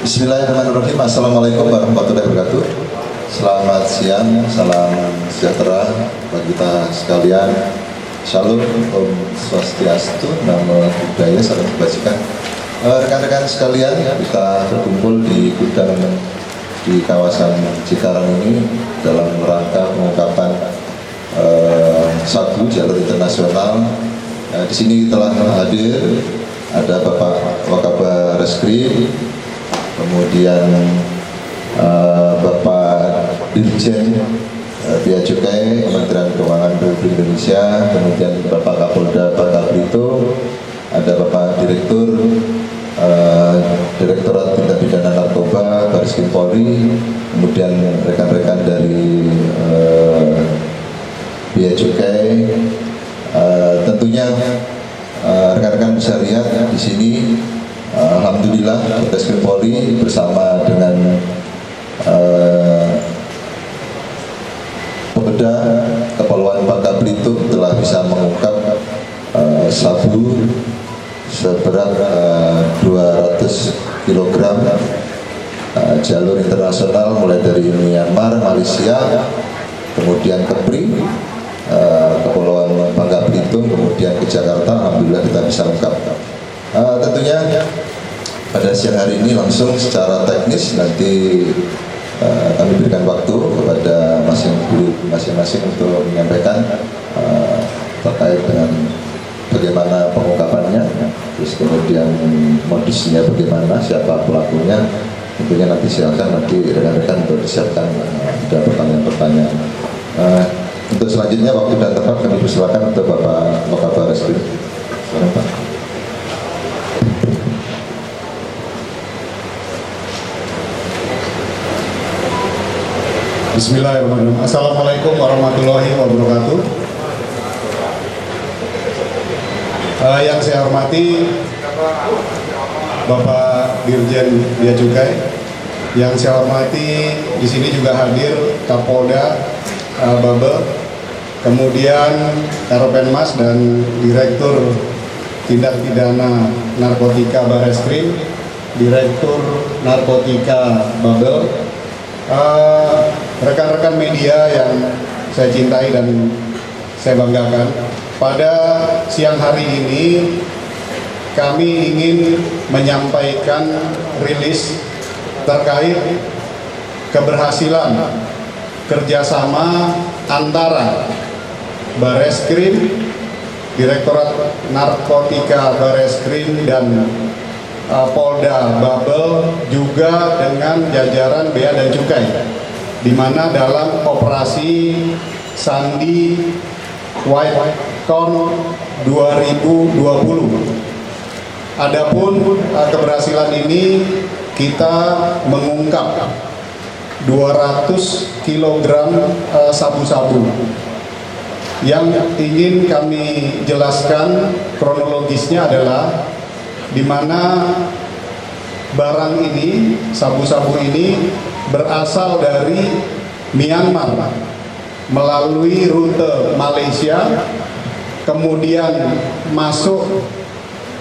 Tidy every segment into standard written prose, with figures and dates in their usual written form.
Bismillahirrahmanirrahim. Assalamualaikum warahmatullahi wabarakatuh. Selamat siang, salam sejahtera bagi kita sekalian. Shalom, Om Swastiastu, Namo Buddhaya, salam kebajikan. Rekan-rekan sekalian, kita berkumpul di gudang di kawasan Cikarang ini dalam rangka pengungkapan sabu jalur internasional. Di sini telah hadir ada Bapak Wakabar Reskrim, kemudian Bapak Dirjen Bea Cukai Kementerian Keuangan Republik Indonesia, kemudian Bapak Kapolda Bangka Belitung, ada Bapak Direktur Direktorat Tindak Pidana Narkoba Baris Krim Polri, kemudian rekan-rekan dari Bea Cukai, tentunya rekan-rekan bisa lihat di sini. Alhamdulillah Baris Krim Polri bersama dengan Pemda Kepulauan Bangka Belitung telah bisa mengungkap sabu seberat 200 kg jalur internasional mulai dari Myanmar, Malaysia, kemudian Kepri, Kepulauan Bangka Belitung, kemudian ke Jakarta. Alhamdulillah kita bisa mengungkap. Tentunya pada siang hari ini langsung secara teknis nanti kami berikan waktu kepada masing-masing untuk menyampaikan terkait dengan bagaimana pengungkapannya, terus kemudian modusnya bagaimana, siapa pelakunya. Tentunya nanti silakan nanti rekan-rekan untuk disiapkan ada pertanyaan-pertanyaan. Untuk selanjutnya waktu dan tempat kami persilakan untuk Bapak Wakabar Reskrim. Pak. Bismillahirrahmanirrahim. Assalamualaikum warahmatullahi wabarakatuh. Yang saya hormati Bapak Dirjen Bea Cukai, yang saya hormati di sini juga hadir Kapolda Babel, kemudian Karopenmas dan Direktur Tindak Pidana Narkotika Bareskrim, Direktur Narkotika Babel, rekan-rekan media yang saya cintai dan saya banggakan. Pada siang hari ini kami ingin menyampaikan rilis terkait keberhasilan kerjasama antara Bareskrim, Direktorat Narkotika Bareskrim dan Polda Babel, juga dengan jajaran Bea dan Cukai, di mana dalam operasi Sandi White Corn 2020. Adapun keberhasilan ini kita mengungkap 200 kg sabu-sabu. Yang ingin kami jelaskan kronologisnya adalah di mana barang ini, sabu-sabu ini berasal dari Myanmar melalui rute Malaysia, kemudian masuk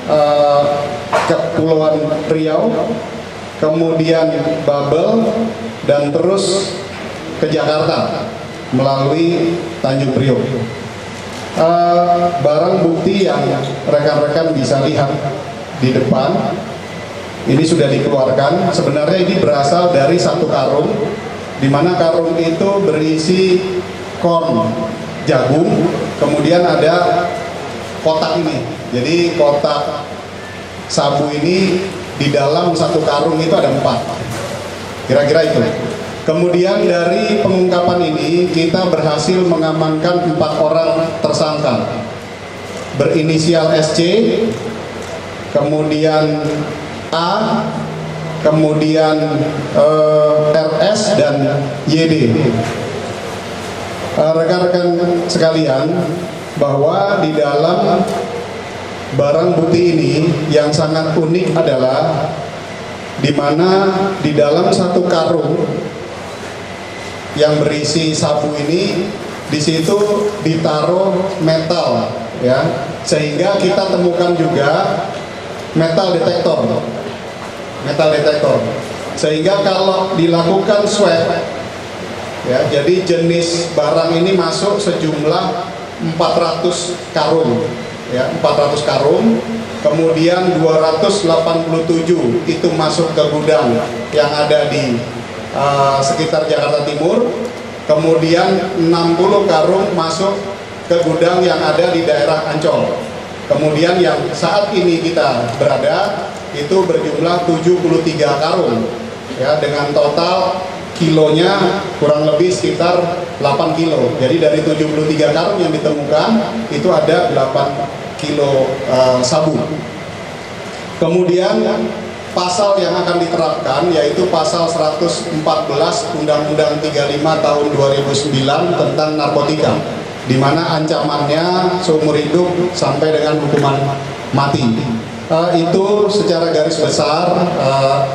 ke Kepulauan Riau, kemudian Babel, dan terus ke Jakarta melalui Tanjung Priok. Barang bukti yang rekan-rekan bisa lihat di depan ini sudah dikeluarkan. Sebenarnya ini berasal dari satu karung, di mana karung itu berisi corn, jagung, kemudian ada kotak ini. Jadi kotak sabu ini di dalam satu karung itu ada 4, kira-kira itu. Kemudian dari pengungkapan ini kita berhasil mengamankan 4 orang tersangka berinisial SC, kemudian A, kemudian RS dan YD. Rekan-rekan sekalian, bahwa di dalam barang bukti ini yang sangat unik adalah di mana di dalam satu karung yang berisi sabu ini, di situ ditaruh metal, ya, sehingga kita temukan juga metal detektor. metal detektor. Sehingga kalau dilakukan swab, ya, jadi jenis barang ini masuk sejumlah 400 karung, ya, 400 karung. Kemudian 287 itu masuk ke gudang yang ada di sekitar Jakarta Timur. Kemudian 60 karung masuk ke gudang yang ada di daerah Ancol. Kemudian yang saat ini kita berada itu berjumlah 73 karung, ya, dengan total kilonya kurang lebih sekitar 8 kilo. Jadi dari 73 karung yang ditemukan itu ada 8 kilo sabu. Kemudian pasal yang akan diterapkan yaitu pasal 114 Undang-Undang 35 tahun 2009 tentang narkotika, di mana ancamannya seumur hidup sampai dengan hukuman mati. Itu secara garis besar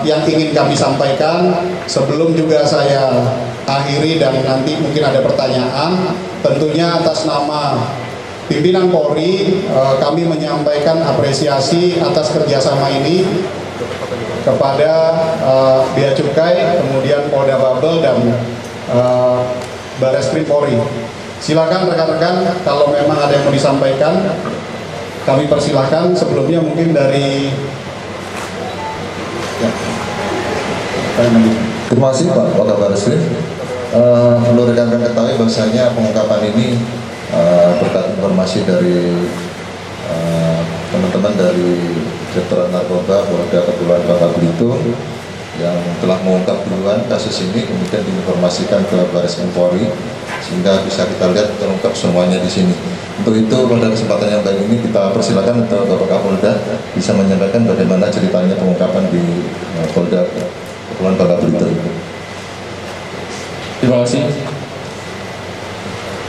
yang ingin kami sampaikan. Sebelum juga saya akhiri dan nanti mungkin ada pertanyaan, tentunya atas nama pimpinan Polri kami menyampaikan apresiasi atas kerjasama ini kepada Bea Cukai, kemudian Polda Babel dan Bareskrim Polri. Silakan rekan-rekan kalau memang ada yang mau disampaikan, kami persilahkan. Sebelumnya mungkin dari ya. Terima kasih Pak Wakapolres Bareskrim. Perlu rekan-rekan ketahui bahwasanya pengungkapan ini berkat informasi dari teman-teman dari Direktorat Narkoba Polda Kepulauan Bangka Belitung yang telah mengungkap duluan kasus ini, kemudian diinformasikan ke Bareskrim Polri sehingga bisa kita lihat terungkap semuanya di sini. Untuk itu pada kesempatan yang baik ini kita persilakan untuk Bapak Kapolda bisa menyampaikan bagaimana ceritanya pengungkapan di Polda Kepulauan Bangka Belitung. Terima kasih.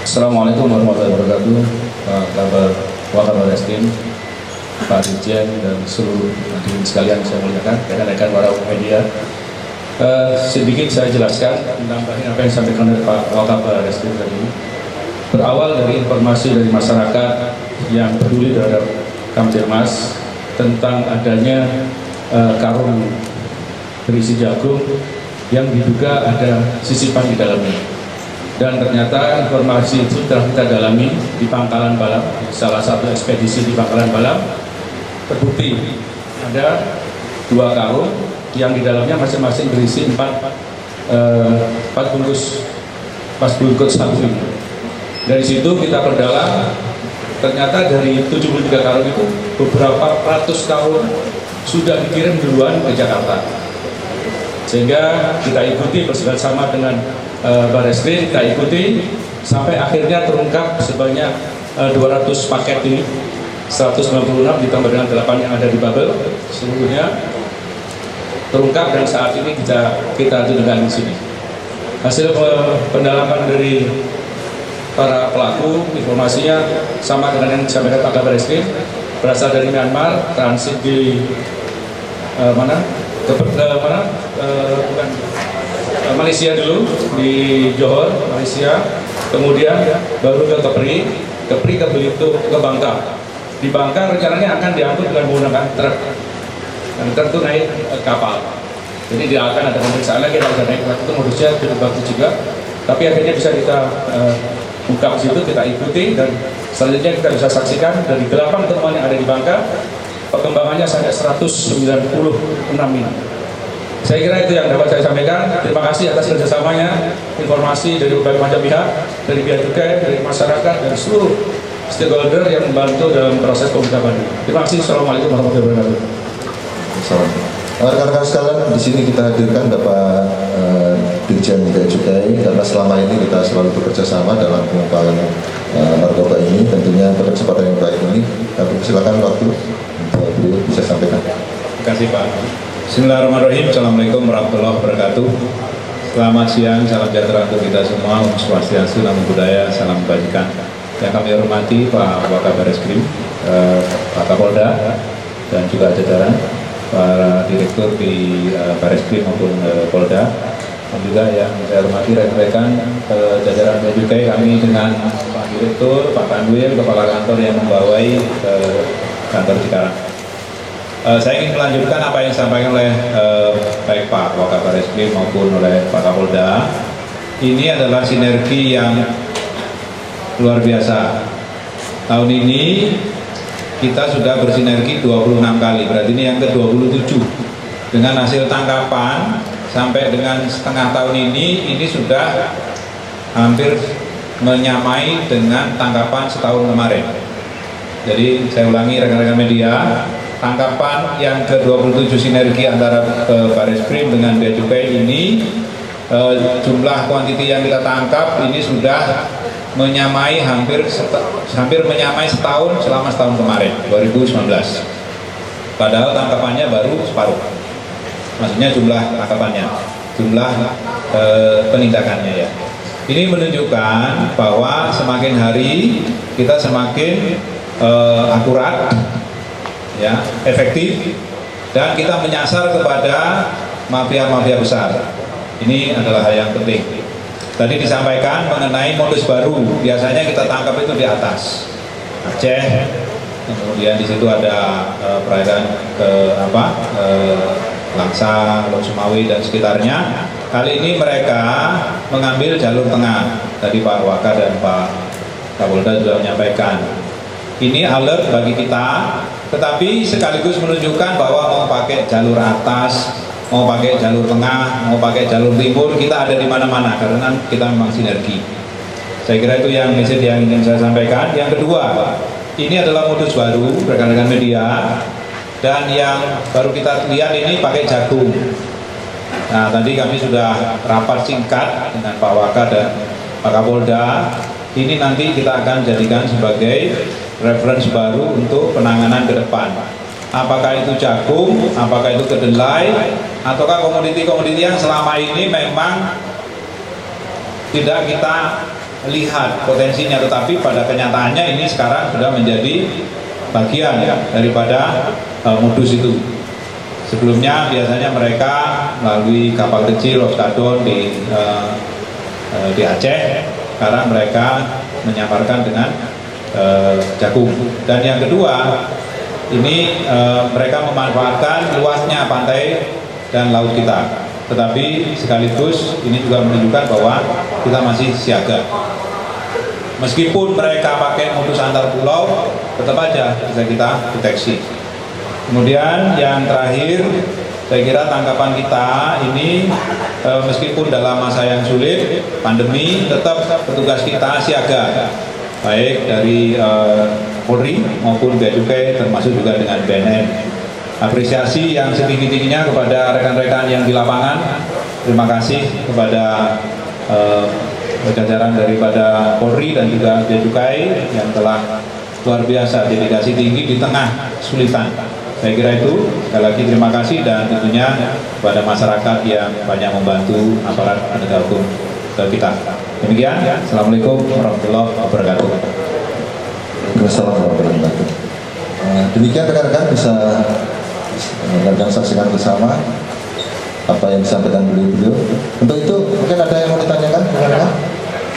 Assalamualaikum warahmatullahi wabarakatuh. Pak Kabar Wakapolreskrim, Pak Dirjen dan seluruh hadirin sekalian saya muliakan, rekan-rekan para media. Sedikit saya jelaskan menambahin apa yang disampaikan oleh Pak Wakapolreskrim tadi. Berawal dari informasi dari masyarakat yang peduli terhadap Kamtibmas tentang adanya karung berisi jagung yang diduga ada sisipan di dalamnya. Dan ternyata informasi itu telah kita dalami di Pangkalan Balam, salah satu ekspedisi di Pangkalan Balam, terbukti ada 2 karung yang di dalamnya masing-masing berisi 4 bungkus sabu. Dari situ kita perdalam, ternyata dari 73 karung itu beberapa ratus karung sudah dikirim duluan ke Jakarta. Sehingga kita ikuti bersama dengan Bareskrim, kita ikuti sampai akhirnya terungkap sebanyak 200 paket ini, 196 ditambah dengan 8 yang ada di Babel, seluruhnya terungkap dan saat ini kita tunjukkan di sini. Hasil pendalaman dari para pelaku, informasinya sama dengan yang disampaikan Pak Kabar Eskrim, berasal dari Myanmar, transit di Malaysia dulu, di Johor, Malaysia, kemudian baru ke Kepri ke Belitung, ke Bangka. Di Bangka rencananya akan diangkut dengan menggunakan truk. Dan truk itu naik kapal. Jadi dia akan ada pemeriksaan lagi, kalau naik truk itu modusnya cukup bagus juga. Tapi akhirnya bisa kita buka di situ, kita ikuti, dan selanjutnya kita bisa saksikan dari 8 temuan yang ada di Bangka, perkembangannya sampai 196 ini. Saya kira itu yang dapat saya sampaikan. Terima kasih atas kerjasamanya, informasi dari berbagai macam pihak, dari Bea Cukai, dari masyarakat, dan seluruh stakeholder yang membantu dalam proses pengungkapan ini. Terima kasih. Assalamualaikum warahmatullahi wabarakatuh. Rekan-rekan sekalian, di sini kita hadirkan Bapak Dirjen Bea Cukai karena selama ini kita selalu bekerja sama dalam pengungkapan narkoba ini. Tentunya pada kesempatan yang baik ini, kami silakan waktu untuk beliau bisa sampaikan. Terima kasih Pak. Bismillahirrahmanirrahim. Assalamualaikum warahmatullahi wabarakatuh. Selamat siang, salam sejahtera untuk kita semua. Om Swastiastu, Namo Buddhaya, salam kebajikan. Yang kami hormati Pak Wakapolreskrim, Pak Kapolda, dan juga jajaran para direktur di Bareskrim maupun Polda, dan juga yang saya hormati rekan-rekan jajaran Bea Cukai, kami dengan Pak Direktur, Pak Kanwil, Kepala Kantor yang membawai ke kantor Cikarang. Saya ingin melanjutkan apa yang disampaikan oleh baik Pak Wakapolres Bareskrim maupun oleh Pak Kapolda. Ini adalah sinergi yang luar biasa. Tahun ini kita sudah bersinergi 26 kali, berarti ini yang ke-27. Dengan hasil tangkapan sampai dengan setengah tahun ini sudah hampir menyamai dengan tangkapan setahun kemarin. Jadi saya ulangi rekan-rekan media, tangkapan yang ke-27 sinergi antara Bareskrim dengan Bea Cukai ini, jumlah kuantiti yang kita tangkap ini sudah menyamai hampir menyamai setahun selama setahun kemarin 2019. Padahal tangkapannya baru separuh. Maksudnya jumlah tangkapannya, jumlah penindakannya ya. Ini menunjukkan bahwa semakin hari kita semakin akurat, ya, efektif, dan kita menyasar kepada mafia-mafia besar. Ini adalah hal yang penting. Tadi disampaikan mengenai modus baru. Biasanya kita tangkap itu di atas Aceh, kemudian di situ ada perairan Langsa, Lok Sumawi dan sekitarnya. Kali ini mereka mengambil jalur tengah. Tadi Pak Waka dan Pak Kapolda sudah menyampaikan. Ini alert bagi kita, tetapi sekaligus menunjukkan bahwa mau pakai jalur atas, mau pakai jalur tengah, mau pakai jalur timur, kita ada di mana-mana karena kita memang sinergi. Saya kira itu yang message yang ingin saya sampaikan. Yang kedua, ini adalah modus baru rekan-rekan media, dan yang baru kita lihat ini pakai jagung. Nah, tadi kami sudah rapat singkat dengan Pak Waka dan Pak Kapolda. Ini nanti kita akan jadikan sebagai referensi baru untuk penanganan ke depan. Apakah itu jagung, apakah itu kedelai, ataukah komoditi-komoditi yang selama ini memang tidak kita lihat potensinya, tetapi pada kenyataannya ini sekarang sudah menjadi bagian daripada modus itu. Sebelumnya biasanya mereka melalui kapal kecil Rostadon di Aceh, sekarang mereka menyamarkan dengan jagung. Dan yang kedua, ini mereka memanfaatkan luasnya pantai dan laut kita. Tetapi sekaligus ini juga menunjukkan bahwa kita masih siaga. Meskipun mereka pakai modus antar pulau, tetap aja bisa kita deteksi. Kemudian yang terakhir, saya kira tangkapan kita ini meskipun dalam masa yang sulit, pandemi, tetap petugas kita siaga, baik dari Polri maupun Bea Cukai, termasuk juga dengan BNN. Apresiasi yang setinggi-tingginya kepada rekan-rekan yang di lapangan. Terima kasih kepada jajaran daripada Polri dan juga Bea Cukai yang telah luar biasa dedikasi tinggi di tengah kesulitan. Saya kira itu, sekali lagi terima kasih, dan tentunya kepada masyarakat yang banyak membantu aparat penegak hukum kita. Demikian, Assalamualaikum warahmatullahi wabarakatuh. Waalaikumsalam warahmatullahi wabarakatuh. Demikian rekan-rekan bisa rekan saksikan bersama apa yang disampaikan beliau-beliau. Untuk itu mungkin ada yang mau ditanyakan, rekan-rekan?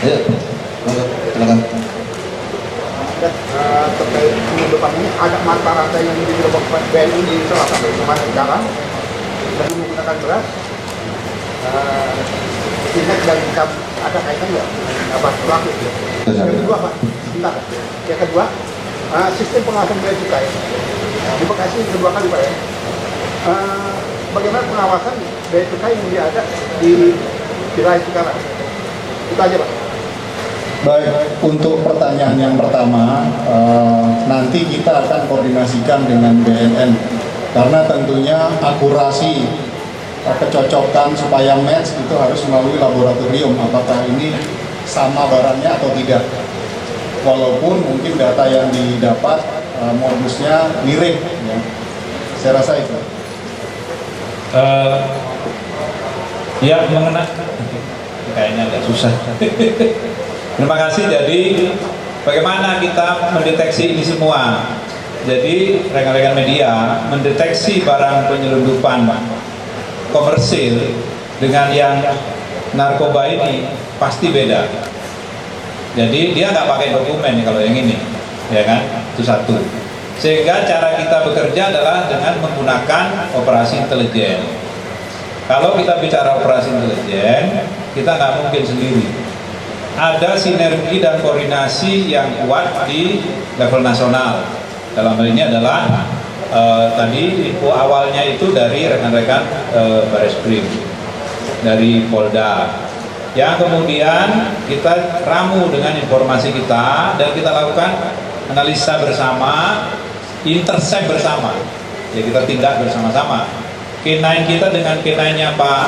Ya, silakan. Terkait penyelundupan ini ada mata rantai yang dilakukan BNI di selatan dari kemarin sekarang dan menggunakan beras tindak dan ada kaitan nggak apa pelaku itu. Yang kedua Pak, sebentar. Yang kedua sistem pengawasan Bea Cukai di Bekasi kedua kali Pak ya. Bagaimana pengawasan Bea Cukai yang ada di wilayah sekarang? Itu aja Pak. Baik, untuk pertanyaan yang pertama, nanti kita akan koordinasikan dengan BNN karena tentunya akurasi kecocokan supaya match itu harus melalui laboratorium apakah ini sama barangnya atau tidak. Walaupun mungkin data yang didapat modusnya mirip, ya. Saya rasa itu. Ya, mengenai kayaknya agak susah. Terima kasih. Jadi bagaimana kita mendeteksi ini semua? Jadi rekan-rekan media mendeteksi barang penyelundupan komersil dengan yang narkoba ini pasti beda. Jadi dia nggak pakai dokumen kalau yang ini, ya kan? Itu satu. Sehingga cara kita bekerja adalah dengan menggunakan operasi intelijen. Kalau kita bicara operasi intelijen, kita nggak mungkin sendiri. Ada sinergi dan koordinasi yang kuat di level nasional. Dalam hal ini adalah tadi info awalnya itu dari rekan-rekan Bareskrim, dari Polda, yang kemudian kita ramu dengan informasi kita dan kita lakukan analisa bersama, intercept bersama, ya kita tindak bersama-sama. K9 kita dengan K9-nya Pak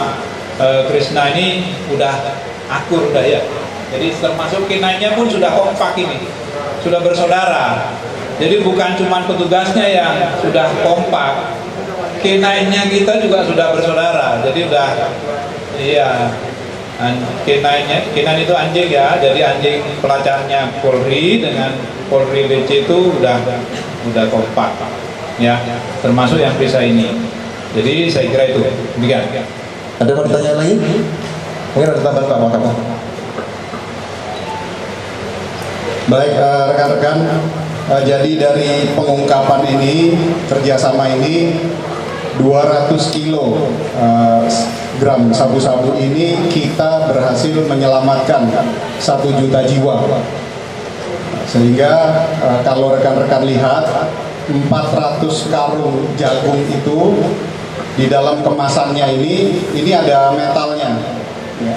Krisna ini udah akur udah ya. Jadi termasuk K9-nya pun sudah kompak ini, sudah bersaudara. Jadi bukan cuma petugasnya yang sudah kompak, K9-nya kita juga sudah bersaudara. Jadi udah, iya, K9 itu anjing ya. Jadi anjing pelacarnya Polri dengan Polri DC itu udah kompak, ya. Termasuk yang bisa ini. Jadi saya kira itu demikian. Ada mau ditanya lagi? Mungkin ada tambahan Pak Wakapolres. Baik, rekan-rekan, jadi dari pengungkapan ini, kerjasama ini, 200 kilo gram sabu-sabu ini kita berhasil menyelamatkan 1 juta jiwa. Sehingga kalau rekan-rekan lihat, 400 karung jagung itu di dalam kemasannya ini ada metalnya. Ya.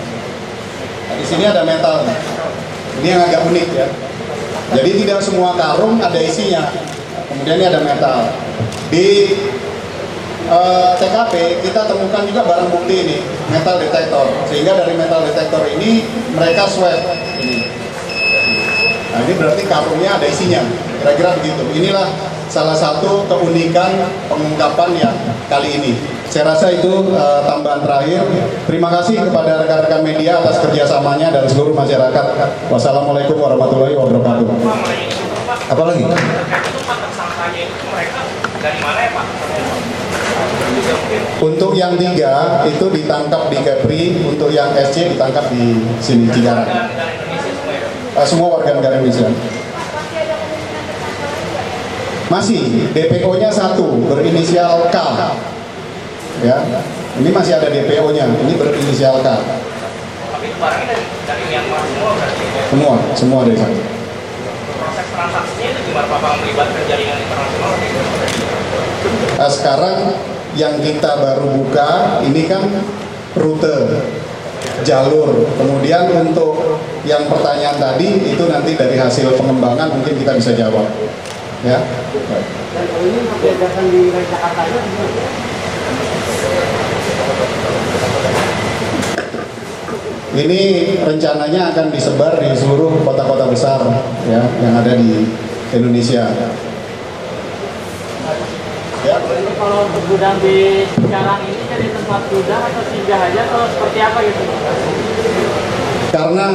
Nah, di sini ada metal. Ini yang agak unik ya. Jadi tidak semua karung ada isinya. Kemudian ini ada metal. Di TKP kita temukan juga barang bukti ini, metal detektor. Sehingga dari metal detektor ini mereka swab ini. Nah, ini berarti karungnya ada isinya. Kira-kira begitu. Inilah salah satu keunikan pengungkapan yang kali ini. Saya rasa itu tambahan terakhir. Terima kasih kepada rekan-rekan media atas kerjasamanya dan seluruh masyarakat. Wassalamualaikum warahmatullahi wabarakatuh. Apalagi? Untuk yang 3 itu ditangkap di Kepri, untuk yang SC ditangkap di sini Cikarang. Semua warga negara Indonesia. Masih DPO-nya 1 berinisial K. Ya, ini masih ada DPO-nya. Ini berinisial K. Tapi barangnya dari Myanmar semua berarti? Semua dari sana. Proses transaksinya itu gimana Pak melibatkan jaringan internasional? Sekarang yang kita baru buka ini kan rute, jalur. Kemudian untuk yang pertanyaan tadi itu nanti dari hasil pengembangan mungkin kita bisa jawab. Ya. Dan ini membedakan di Jakarta aja gimana? Ini rencananya akan disebar di seluruh kota-kota besar ya yang ada di Indonesia. Ya. Jadi kalau untuk gudang di Cikarang ini jadi tempat gudang atau singgah aja atau seperti apa gitu? Karena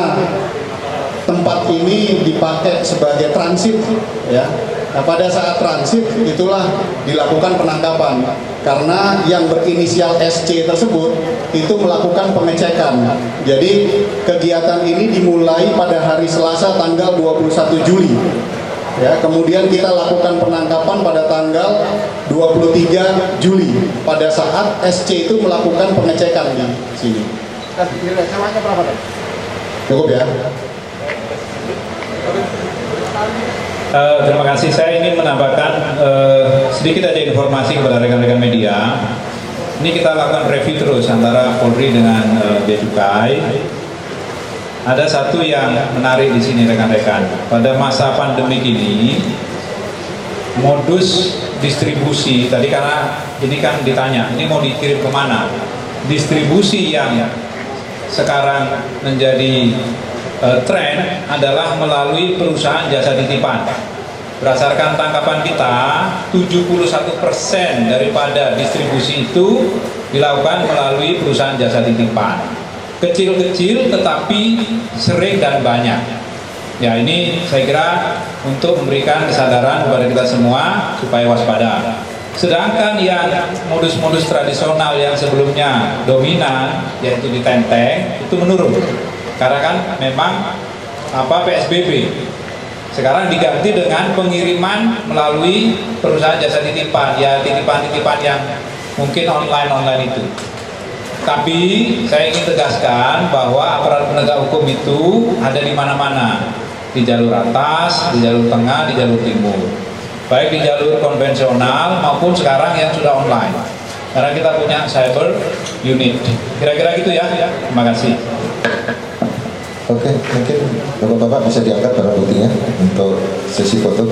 tempat ini dipakai sebagai transit ya. Nah, pada saat transit itulah dilakukan penangkapan karena yang berinisial SC tersebut itu melakukan pengecekan. Jadi kegiatan ini dimulai pada hari Selasa tanggal 21 Juli. Ya, kemudian kita lakukan penangkapan pada tanggal 23 Juli pada saat SC itu melakukan pengecekan di sini. Sewanya berapa tadi? Cukup ya. Terima kasih. Saya ingin menambahkan sedikit aja informasi kepada rekan-rekan media. Ini kita lakukan review terus antara Polri dengan Bea Cukai. Ada satu yang menarik di sini rekan-rekan. Pada masa pandemi ini, modus distribusi tadi karena ini kan ditanya, ini mau dikirim kemana? Distribusi yang sekarang menjadi tren adalah melalui perusahaan jasa titipan. Berdasarkan tangkapan kita, 71% daripada distribusi itu dilakukan melalui perusahaan jasa titipan. Kecil-kecil tetapi sering dan banyak. Ya, ini saya kira untuk memberikan kesadaran kepada kita semua supaya waspada. Sedangkan yang modus-modus tradisional yang sebelumnya dominan, yaitu di Tenteng, itu menurun. Karena kan memang PSBB. Sekarang diganti dengan pengiriman melalui perusahaan jasa titipan, ya titipan-titipan yang mungkin online itu. Tapi saya ingin tegaskan bahwa aparat penegak hukum itu ada di mana-mana, di jalur atas, di jalur tengah, di jalur timur, baik di jalur konvensional maupun sekarang yang sudah online. Karena kita punya cyber unit. Kira-kira gitu ya. Terima kasih. Oke, mungkin Bapak-Bapak bisa diangkat barang buktinya untuk sesi foto.